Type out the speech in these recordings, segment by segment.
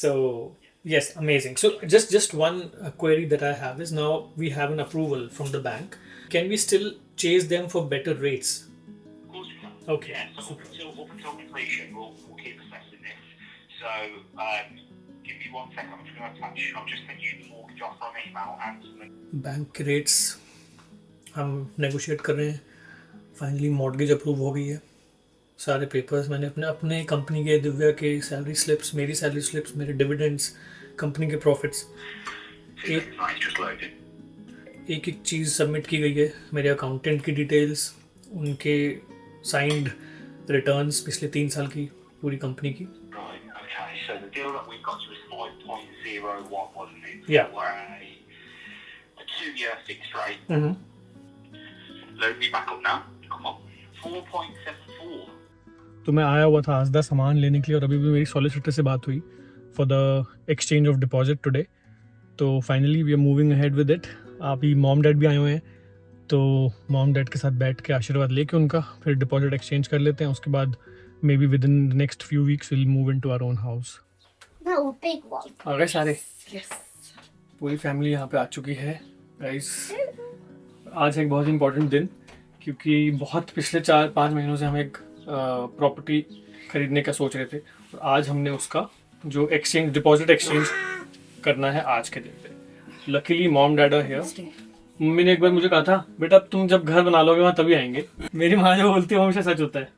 So yes, amazing. So just one query that I have is, now we have an approval from the bank. Can we still chase them for better rates? Of course we can. Okay. Yeah, so up until completion, we'll keep assessing this. So, give me 1 second. I'm just going to attach. I'll just send you the mortgage offer on email and bank के rates हम negotiate कर रहे हैं. Finally mortgage approve हो गई है. सारे papers मैंने अपने अपने कंपनी के, दिव्या के सैलरी स्लिप्स, मेरी सैलरी स्लिप्स, मेरे डिविडेंड्स, कंपनी के प्रॉफिट्स, एक एक चीज़ सबमिट की गई है. मेरे अकाउंटेंट की डिटेल्स, उनके साइंड रिटर्न्स पिछले 3 साल की पूरी कंपनी की. Right, okay, so the deal that we've got to is 5.01, wasn't it? Yeah. For a 2-year fixed rate. Mm-hmm. Load me back up now. Come on. 4.74. तो मैं आया हुआ था आजदा सामान लेने के लिए, और अभी भी मेरी सॉलिसिटर से बात हुई for the exchange of deposit today. तो finally we are moving ahead with it. अभी मॉम डैड भी आए हुए हैं, तो मॉम डैड के साथ बैठ के आशीर्वाद लेके उनका फिर डिपॉजिट एक्सचेंज कर लेते हैं. उसके बाद maybe within the next few weeks will move into our own house. Big one. आ गए सारे, Yes. पूरी फैमिली यहाँ पे आ चुकी है गाइस. आज है एक बहुत इंपॉर्टेंट दिन, क्योंकि बहुत पिछले 4-5 महीनों से हम एक प्रॉपर्टी खरीदने का सोच रहे थे, और आज हमने उसका जो एक्सचेंज, डिपॉजिट एक्सचेंज करना है आज के दिन पे. Luckily mom dad are here. मम्मी ने एक बार मुझे कहा था, बेटा तुम जब घर बना लोगे वहाँ तभी आएंगे. मेरी माँ जो बोलती है वो हमेशा सच होता है.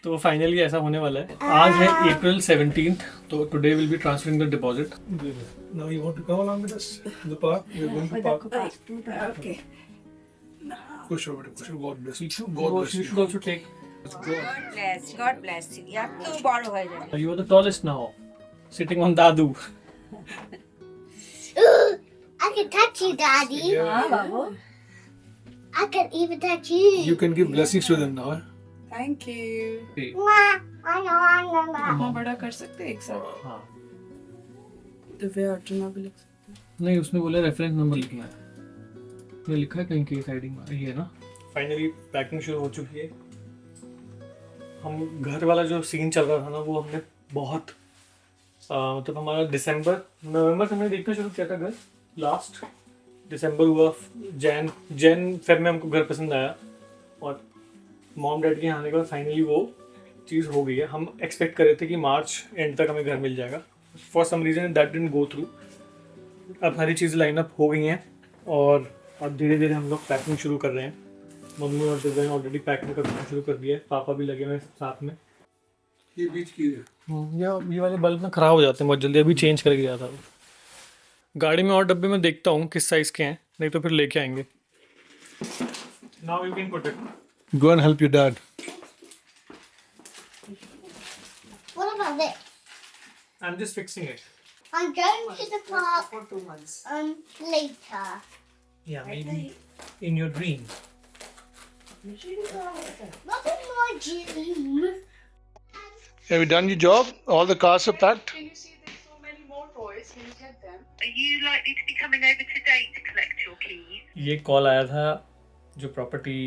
तो फाइनली ऐसा होने वाला है. आज है April 17th, तो today will be transferring the deposit. Now you want to come along with us in the park? We're going to park. Okay. Push over to push over. God bless you. God God bless you you. should also take. God bless you. आप तो बड़ हो जाए. You are the tallest now, sitting on Dadu. I can touch you, Daddy. हाँ बाबू. I can even touch you. You can give blessings to them now. Eh? Thank you. Mwah. इतना बड़ा कर सकते हैं एक साथ. हाँ. दिव्या अर्जुना भी लिख सकते हैं. नहीं, उसने बोला रेफरेंस नंबर लिखना है. ये लिखा है कहीं की साइडिंग में, ये ना. फाइनली पैकिंग शुरू हो चुकी है. हम घर वाला जो सीन चल रहा था ना, वो हमने बहुत मतलब हमारा नवंबर से हमने देखना शुरू किया था घर. लास्ट दिसंबर हुआ, जैन फेब में हमको घर पसंद आया, और मॉम डैड के यहाँ आने के बाद फाइनली वो चीज़ हो गई है. हम एक्सपेक्ट कर रहे थे कि मार्च एंड तक हमें घर मिल जाएगा. For some reason that didn't go through. अब सारी चीज़ लाइन अप हो गई हैं, और अब धीरे धीरे हम लोग पैकिंग शुरू कर रहे हैं. मम्मी और दिव्या ने ऑलरेडी पैकिंग करना शुरू कर दिया है. पापा भी लगे हुए हैं साथ में. ये बीच की है. ये वाले बल्ब ना ख़राब हो जाते हैं बहुत जल्दी. अभी चेंज करके गया था. गाड़ी में और डब्बे में देखता हूँ किस साइज़ के हैं, नहीं तो फिर लेके आएंगे. Now you can put it. Go and help your dad. What about this? I'm just fixing it. I'm going to the park For 2 months. later. Yeah, maybe in your dream. Not in my dream. Have you done your job? All the cars are packed. Can you see there's so many more toys? Can you get them? Are you likely to be coming over today to collect your keys? ये call आया था जो property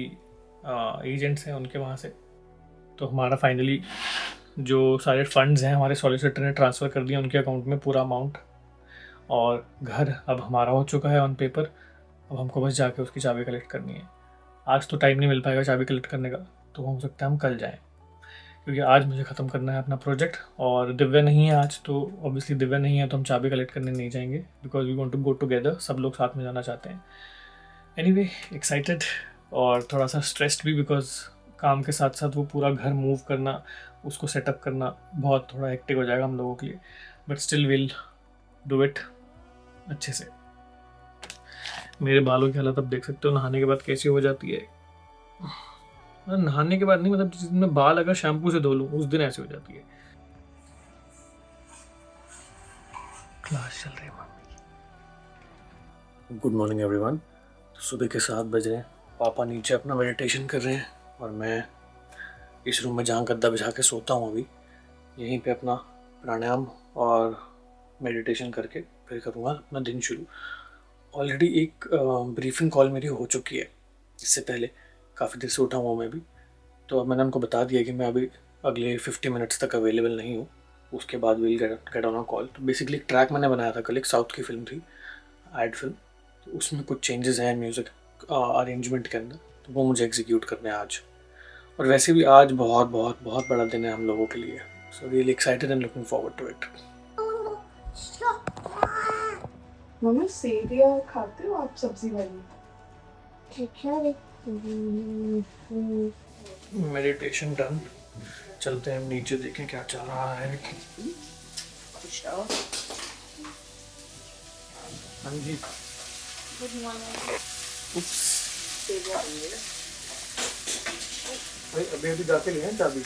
agents हैं उनके वहाँ से. तो हमारा फाइनली जो सारे फंड्स हैं हमारे सॉलिसिटर ने ट्रांसफ़र कर दिया उनके अकाउंट में, पूरा अमाउंट. और घर अब हमारा हो चुका है ऑन पेपर. अब हमको बस जाके उसकी चाबी कलेक्ट करनी है. आज तो टाइम नहीं मिल पाएगा चाबी कलेक्ट करने का, तो हो सकता है हम कल जाएं, क्योंकि आज मुझे ख़त्म करना है अपना प्रोजेक्ट. और दिव्या नहीं है आज, तो ऑब्वियसली दिव्या नहीं है तो हम चाबी कलेक्ट करने नहीं जाएंगे, because we want to go together. सब लोग साथ में जाना चाहते हैं. एनीवे, एक्साइटेड और थोड़ा सा स्ट्रेस्ड भी, बिकॉज काम के साथ साथ वो पूरा घर मूव करना, उसको सेटअप करना बहुत थोड़ा हेक्टिक हो जाएगा हम लोगों के लिए. But still will do it अच्छे से. मेरे बालों की हालत अब देख सकते हो नहाने के बाद कैसी हो जाती है. नहाने के बाद नहीं, मतलब जिस दिन मैं बाल अगर शैम्पू से धो लूँ उस दिन ऐसी हो जाती है. क्लास चल रही है मम्मी. Good morning everyone. सुबह के 7 बज रहे हैं. पापा नीचे अपना मेडिटेशन कर रहे हैं, और मैं इस रूम में जहाँ गद्दा बिछा के सोता हूँ अभी, यहीं पे अपना प्राणायाम और मेडिटेशन करके फिर करूँगा अपना दिन शुरू. ऑलरेडी एक ब्रीफिंग कॉल मेरी हो चुकी है इससे पहले. काफ़ी देर से उठा हूँ मैं भी, तो अब मैंने उनको बता दिया कि मैं अभी अगले 50 मिनट्स तक अवेलेबल नहीं हूँ. उसके बाद will get on a call. तो बेसिकली ट्रैक मैंने बनाया था कल, एक साउथ की फिल्म थी, एड फिल्म, तो उसमें कुछ चेंजेस हैं म्यूज़िक अरेंजमेंट के अंदर, तो वो मुझे एग्जीक्यूट करने हैं आज। और वैसे भी आज बहुत बहुत बहुत बड़ा दिन है हम लोगों के लिए, so really excited and looking forward to it. मम्मी सेविया खाते हो आप सब्जी वाली? मेडिटेशन डन, चलते हैं नीचे देखें क्या चल रहा है। हाँ जी, अभी अभी जाके लिए हैं चाबी,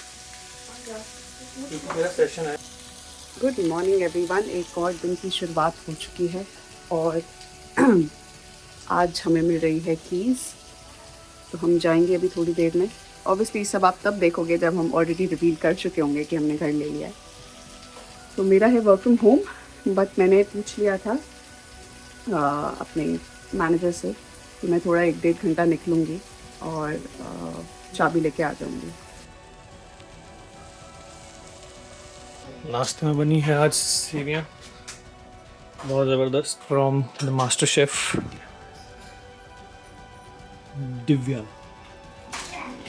क्योंकि मेरा सेशन है। गुड मॉर्निंग एवरीवन, एक और दिन की शुरुआत हो चुकी है और आज हमें मिल रही है कीज़, तो हम जाएंगे अभी थोड़ी देर में। ऑब्वियसली सब आप तब देखोगे जब हम ऑलरेडी रिवील कर चुके होंगे कि हमने घर ले लिया है। तो मेरा है वर्क फ्रॉम होम, बट मैंने पूछ लिया था अपने मैनेजर से कि मैं थोड़ा 1-1.5 घंटा निकलूँगी और चाबी लेके आ जाऊँगी। नाश्ते में बनी है आज सेवियां, बहुत ज़बरदस्त, from the master chef Divya.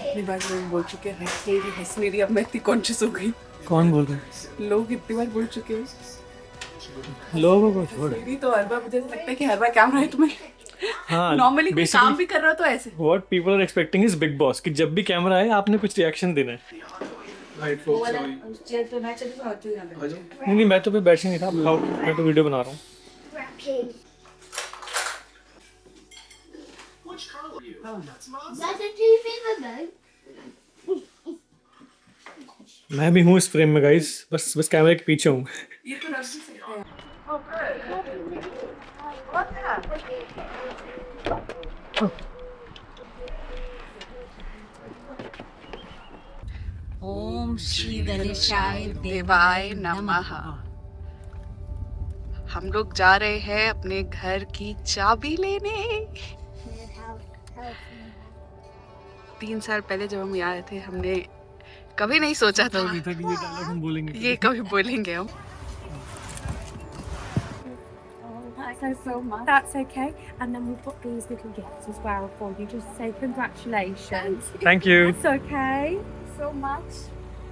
इतनी बार लोग बोल चुके हैं हंस नहीं रही, अब मैं इतनी कॉन्शियस हो गई। कौन बोल रहे हैं? लोग इतनी बार बोल चुके हैं लोगों को छोड़। मेरी, तो हर बार मुझे लगता है कि हर बार कैमरा है तुम्हें। हाँ, नॉर्मली कोई काम भी कर रहा हो तो ऐसे। What people are expecting is Bigg Boss कि जब भी कैमरा है आपने कुछ रिएक्शन देना है। नहीं, मैं तो फिर बैठ ही नहीं था, खाओ, मैं तो वीडियो बना रहा हूँ। That's a TV remote. मैं भी हूँ इस फ्रेम में गाइस, बस कैमरे के पीछे हूँ। ये तो रख भी सकते हैं। ओम श्री गणेशाय देवाय नमः। हम लोग जा रहे हैं अपने घर की चाबी लेने। 3 साल पहले जब हम यहाँ आए थे, हमने कभी नहीं सोचा था ये डायलॉग हम बोलेंगे। ये कभी बोलेंगे हम। So much. That's okay. And then we've got these little gifts as well for you. Just say congratulations. Thank you. That's okay. So much.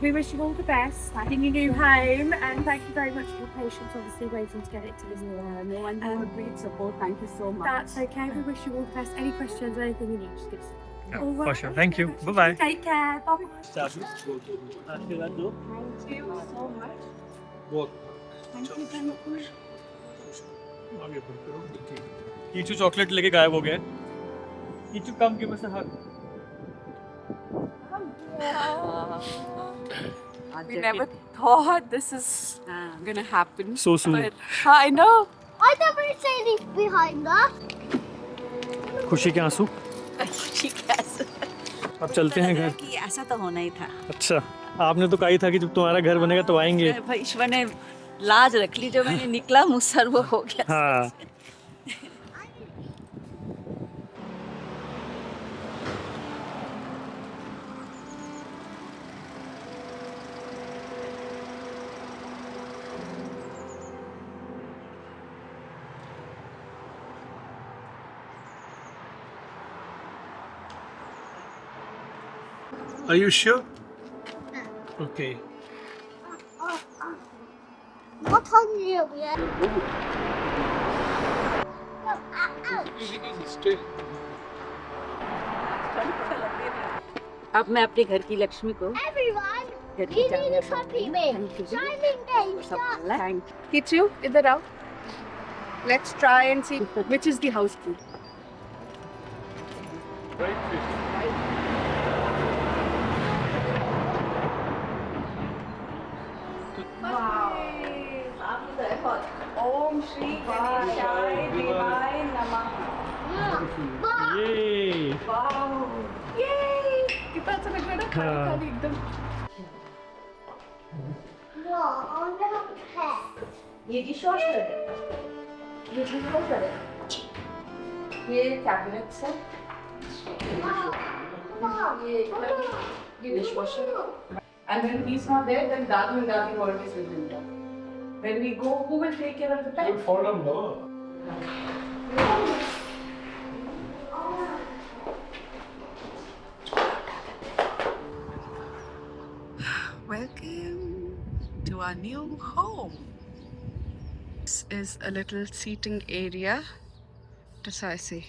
We wish you all the best in your new home, and thank you very much for your patience, obviously waiting to get it to this point. No one had great support. Thank you so much. That's okay. We wish you all the best. Any questions, anything you need, just give us a call. All For right. sure. Thank you. Bye-bye. Take care. Bye. आशीर्वाद दो। Thank you so much. बहुत Thank you very much. आगे बढ़ो। Kichu chocolate लेके गायब हो गया। कीचू कम के बस हग। We never thought this is gonna happen. So soon. But I know. I don't want to say this behind us. खुशी के आंसू। अब चलते हैं घर। कि ऐसा तो होना ही था। अच्छा, आपने तो कहा ही था कि जब तुम्हारा घर बनेगा तो आएंगे। भाई ईश्वर ने लाज रख ली, जो मैंने निकला मुँह सर वो हो गया। हाँ। Are you sure? Okay. What are you doing? अब मैं अपने घर की लक्ष्मी को Everyone, घर की you need चाबियां a copy me. Shining day stuff. Thank Kichu, idhar आओ. Let's try and see which is the house key. ओम श्री गणेशाय देवाय नमः। ये वाओ, ये कितना अच्छा लग रहा है ना, खाली एकदम। No, I want to have a pet. ये डिशवॉशर है, ये डिशवॉशर है, ये कैबिनेट्स है, Mom, ये डिशवॉशर है। And when he's not there, then Dadu and Dadi always will do that. When we go, who will take care of the pet? Fall down lower. Welcome to our new home. This is a little seating area. जैसा ऐसे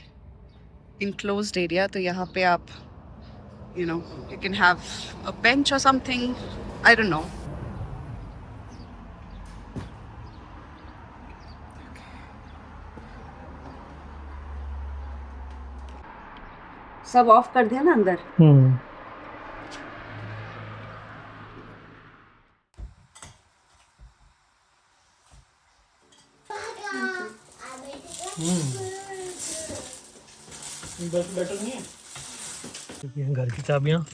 enclosed area. तो यहाँ पे आप, you know, you can have a bench or something. I don't know. सब of कर दिया ना अंदर। बेटर नहीं है क्योंकि यहाँ घर की चाबियाँ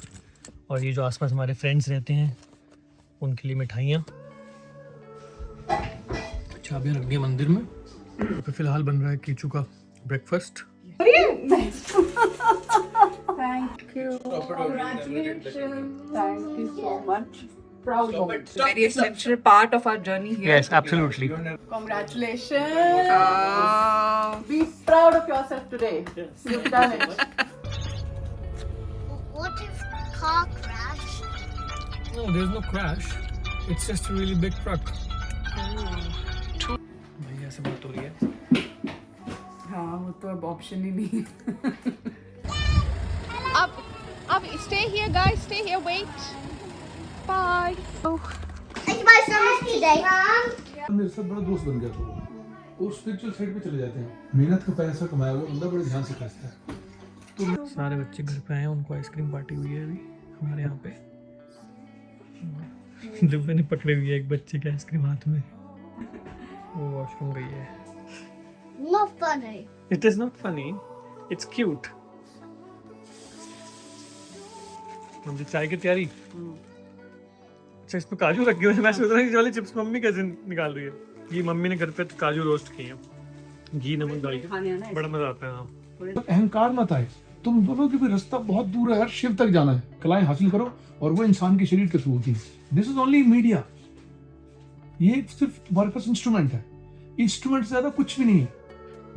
और ये जो आसपास हमारे फ्रेंड्स रहते हैं उनके लिए मिठाइयाँ, चाबियाँ रख दी मंदिर में। तो फिलहाल बन रहा है कीचू का breakfast. Thank you. Congratulations. Thank you so much. Proud moment. Very essential part of our journey here. Yes, absolutely. Congratulations. Be proud of yourself today. You've done it. What if car crash? No, there's no crash. It's just a really big truck. भैया से बात हो रही है। हाँ, वो तो अब ऑप्शन ही नहीं है। Up, stay here, guys. Stay here. Wait. Bye. Oh. It's my stomach today. मेरे साथ बड़ा दोस्त बन गया तो वो स्पिरिचुअल साइड पे चले जाते हैं। मेहनत का पैसा कमाया वो बंदा बड़े ध्यान से खर्चता है। सारे बच्चे घर पे आए हैं, उनको आइसक्रीम पार्टी हुई है अभी हमारे यहाँ पे। दिव्या ने पकड़े हुई है एक बच्चे के आइसक्रीम हाथ में, वो वॉशरूम गई है। Not funny. It is not funny. It's cute. Mummy चाय की तैयारी। अच्छा इसमें काजू रखे हुए हैं। मैं सोच रहा हूँ ये वाली चिप्स मम्मी कैसे निकाल रही है। ये मम्मी ने घर पे तो काजू रोस्ट किए हैं, घी नमक डाल के, बड़ा मजा आता है। हाँ। अहंकार मत आए, तुम बोलो कि रास्ता बहुत दूर है यार, शिव तक जाना है, कलाएं हासिल करो और वो इंसान के शरीर के थ्रू होती है। This is only media. ये सिर्फ तुम्हारे पास इंस्ट्रूमेंट है, इंस्ट्रूमेंट से ज्यादा कुछ भी नहीं है।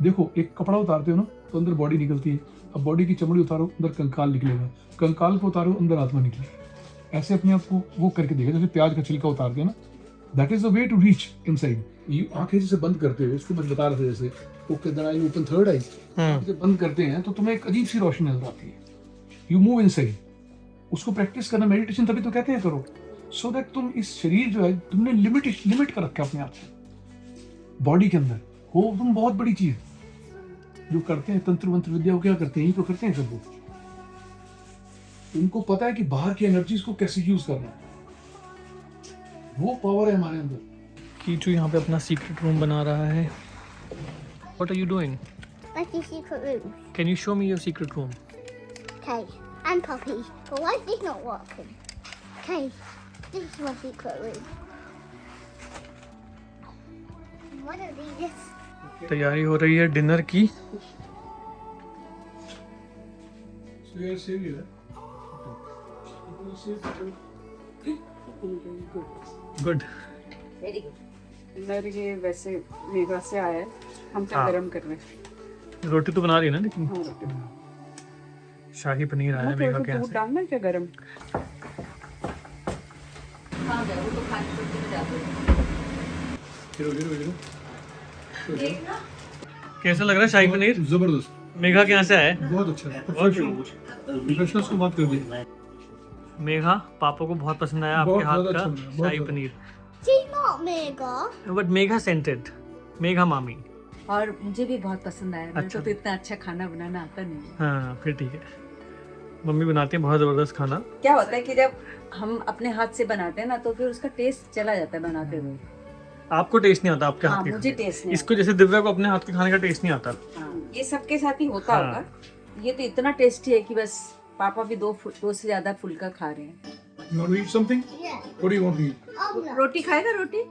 देखो एक कपड़ा उतारते हो ना तो अंदर बॉडी निकलती है, अब बॉडी की चमड़ी उतारो अंदर कंकाल निकलेगा, कंकाल को उतारो अंदर आत्मा निकलेगी। ऐसे अपने आप को वो करके देखो, जैसे प्याज का छिलका उतारते हैं ना, that is the way to reach inside. You आंखें जैसे बंद करते हो, इसको मैं बता रहा था जैसे ओपन थर्ड आई, जब बंद करते हैं तो तुम्हें एक अजीब सी रोशनी नजर आती है। यू मूव इनसाइड, उसको प्रैक्टिस करना, मेडिटेशन तभी तो कहते हैं करो, सो दैट तुम इस शरीर जो है तुमने लिमिट कर रखा है अपने आप को बॉडी के अंदर। वो तुम बहुत बड़ी चीज जो करते हैं तंत्र मंत्र विद्या, वो क्या करते हैं, यही तो करते हैं सब लोग। उनको पता है कि बाहर की एनर्जीज को कैसे यूज करना है, वो पावर है हमारे अंदर। कीचू यहाँ पे अपना सीक्रेट रूम बना रहा है। What are you doing? That's your secret room. Can you show me your secret room? Okay. And Poppy. But why is this not working? Okay. This is my secret room. Why don't we just... तैयारी हो रही है dinner की। Good. Dinner ये वैसे मेघा से आया है, हम तो हाँ। गरम कर रहे हैं। रोटी तो बना रही है ना, लेकिन हाँ, रोटी बना। शाही पनीर आया है थोड़ा मेघा के सा यहाँ दूध से। डालना है क्या गरम? कैसा लग रहा है शाही पनीर? जबरदस्त, मेघा के यहाँ से आया है। बहुत अच्छा, प्रोफेशनल्स को बात कर दी। मेघा पापा को बहुत पसंद आया आपके बहुत हाथ ज़्यादा का अच्छा लगा, बहुत शाही ज़्यादा। Paneer. She's not mega. But Megha scented, Megha मामी। और मुझे भी बहुत पसंद आया। मेरे अच्छा। को तो इतना अच्छा खाना बनाना आता नहीं है। हाँ फिर ठीक है, मम्मी बनाती है बहुत ज़बरदस्त खाना। क्या होता है कि जब हम अपने हाथ से बनाते हैं ना तो फिर उसका टेस्ट चला जाता है बनाते हुए। आपको टेस्ट नहीं आता आपके हाँ, हाथ के मुझे खाने का? टेस्ट नहीं इसको जैसे दिव्या को अपने हाथ के खाने का टेस्ट नहीं आता। हाँ, ये सबके साथ ही होता हाँ। होगा। ये तो इतना टेस्टी है कि बस पापा भी दो से ज्यादा फुल्का खा रहे हैं। You want to eat something? Yeah. What do you want to eat? Oh, no. रोटी खाएगा? रोटी